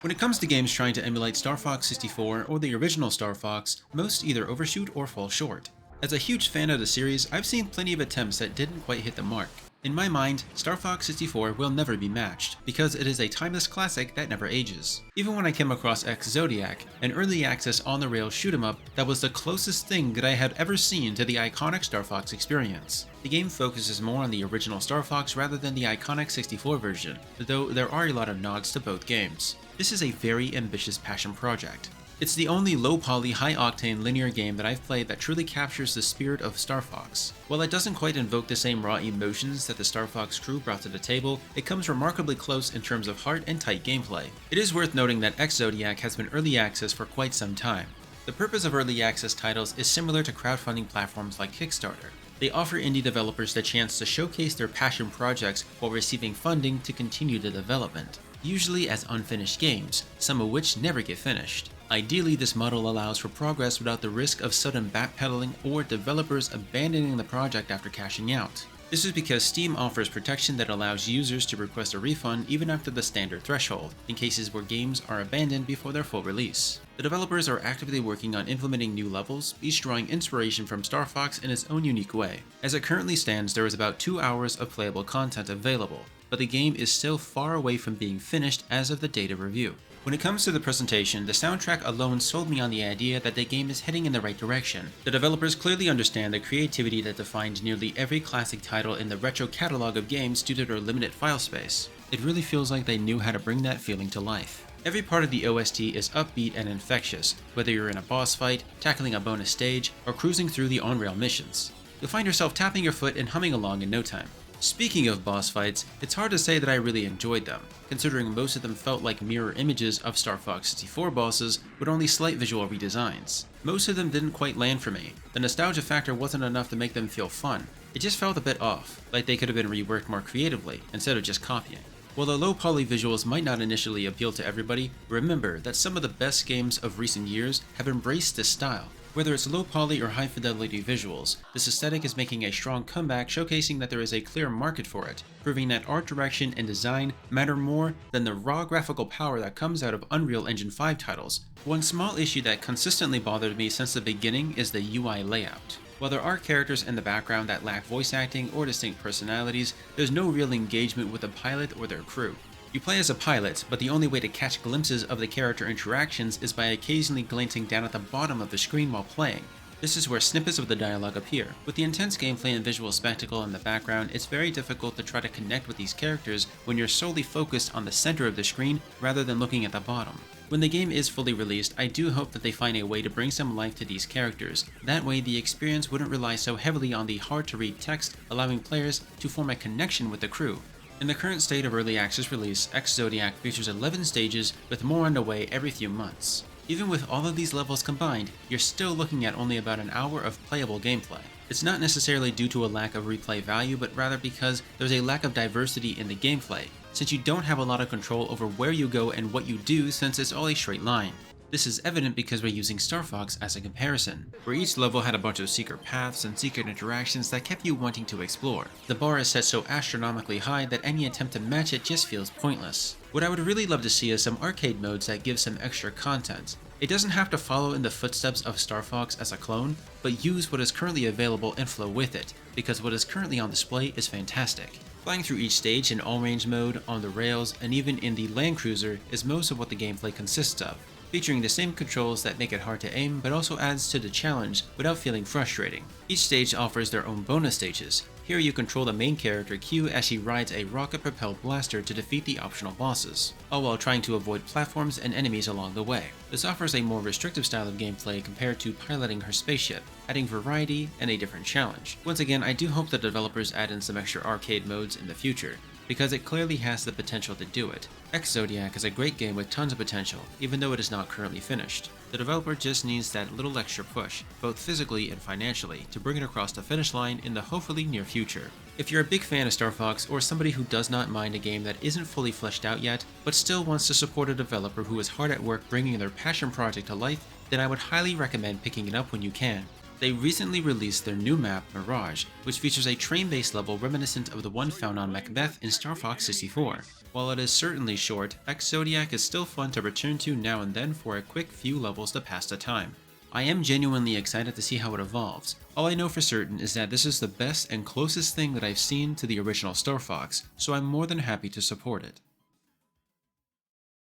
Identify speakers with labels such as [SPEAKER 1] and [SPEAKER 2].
[SPEAKER 1] When it comes to games trying to emulate Star Fox 64 or the original Star Fox, most either overshoot or fall short. As a huge fan of the series, I've seen plenty of attempts that didn't quite hit the mark. In my mind, Star Fox 64 will never be matched, because it is a timeless classic that never ages. Even when I came across Zodiac, an early access on-the-rails shoot-'em-up that was the closest thing that I had ever seen to the iconic Star Fox experience. The game focuses more on the original Star Fox rather than the iconic 64 version, though there are a lot of nods to both games. This is a very ambitious passion project. It's the only low-poly, high-octane linear game that I've played that truly captures the spirit of Star Fox. While it doesn't quite invoke the same raw emotions that the Star Fox crew brought to the table, it comes remarkably close in terms of heart and tight gameplay. It is worth noting that Zodiac has been early access for quite some time. The purpose of early access titles is similar to crowdfunding platforms like Kickstarter. They offer indie developers the chance to showcase their passion projects while receiving funding to continue the development, usually as unfinished games, some of which never get finished. Ideally, this model allows for progress without the risk of sudden backpedaling or developers abandoning the project after cashing out. This is because Steam offers protection that allows users to request a refund even after the standard threshold, in cases where games are abandoned before their full release. The developers are actively working on implementing new levels, each drawing inspiration from Star Fox in its own unique way. As it currently stands, there is about 2 hours of playable content available, but the game is still far away from being finished as of the date of review. When it comes to the presentation, the soundtrack alone sold me on the idea that the game is heading in the right direction. The developers clearly understand the creativity that defined nearly every classic title in the retro catalog of games due to their limited file space. It really feels like they knew how to bring that feeling to life. Every part of the OST is upbeat and infectious, whether you're in a boss fight, tackling a bonus stage, or cruising through the on-rail missions. You'll find yourself tapping your foot and humming along in no time. Speaking of boss fights, it's hard to say that I really enjoyed them, considering most of them felt like mirror images of Star Fox 64 bosses with only slight visual redesigns. Most of them didn't quite land for me. The nostalgia factor wasn't enough to make them feel fun. It just felt a bit off, like they could have been reworked more creatively, instead of just copying. While the low poly visuals might not initially appeal to everybody, remember that some of the best games of recent years have embraced this style. Whether it's low poly or high fidelity visuals, this aesthetic is making a strong comeback, showcasing that there is a clear market for it, proving that art direction and design matter more than the raw graphical power that comes out of Unreal Engine 5 titles. One small issue that consistently bothered me since the beginning is the UI layout. While there are characters in the background that lack voice acting or distinct personalities, there's no real engagement with the pilot or their crew. You play as a pilot, but the only way to catch glimpses of the character interactions is by occasionally glancing down at the bottom of the screen while playing. This is where snippets of the dialogue appear. With the intense gameplay and visual spectacle in the background, it's very difficult to try to connect with these characters when you're solely focused on the center of the screen rather than looking at the bottom. When the game is fully released, I do hope that they find a way to bring some life to these characters. That way, the experience wouldn't rely so heavily on the hard-to-read text, allowing players to form a connection with the crew. In the current state of early access release, Zodiac features 11 stages, with more on the way every few months. Even with all of these levels combined, you're still looking at only about an hour of playable gameplay. It's not necessarily due to a lack of replay value, but rather because there's a lack of diversity in the gameplay, since you don't have a lot of control over where you go and what you do, since it's all a straight line. This is evident because we're using Star Fox as a comparison, where each level had a bunch of secret paths and secret interactions that kept you wanting to explore. The bar is set so astronomically high that any attempt to match it just feels pointless. What I would really love to see is some arcade modes that give some extra content. It doesn't have to follow in the footsteps of Star Fox as a clone, but use what is currently available and flow with it, because what is currently on display is fantastic. Flying through each stage in all-range mode, on the rails, and even in the Land Cruiser is most of what the gameplay consists of, featuring the same controls that make it hard to aim but also adds to the challenge without feeling frustrating. Each stage offers their own bonus stages. Here you control the main character Q as she rides a rocket-propelled blaster to defeat the optional bosses, all while trying to avoid platforms and enemies along the way. This offers a more restrictive style of gameplay compared to piloting her spaceship, adding variety and a different challenge. Once again, I do hope the developers add in some extra arcade modes in the future, because it clearly has the potential to do it. Zodiac is a great game with tons of potential, even though it is not currently finished. The developer just needs that little extra push, both physically and financially, to bring it across the finish line in the hopefully near future. If you're a big fan of Star Fox, or somebody who does not mind a game that isn't fully fleshed out yet, but still wants to support a developer who is hard at work bringing their passion project to life, then I would highly recommend picking it up when you can. They recently released their new map, Mirage, which features a train-based level reminiscent of the one found on Macbeth in Star Fox 64. While it is certainly short, Zodiac is still fun to return to now and then for a quick few levels to pass the time. I am genuinely excited to see how it evolves. All I know for certain is that this is the best and closest thing that I've seen to the original Star Fox, so I'm more than happy to support it.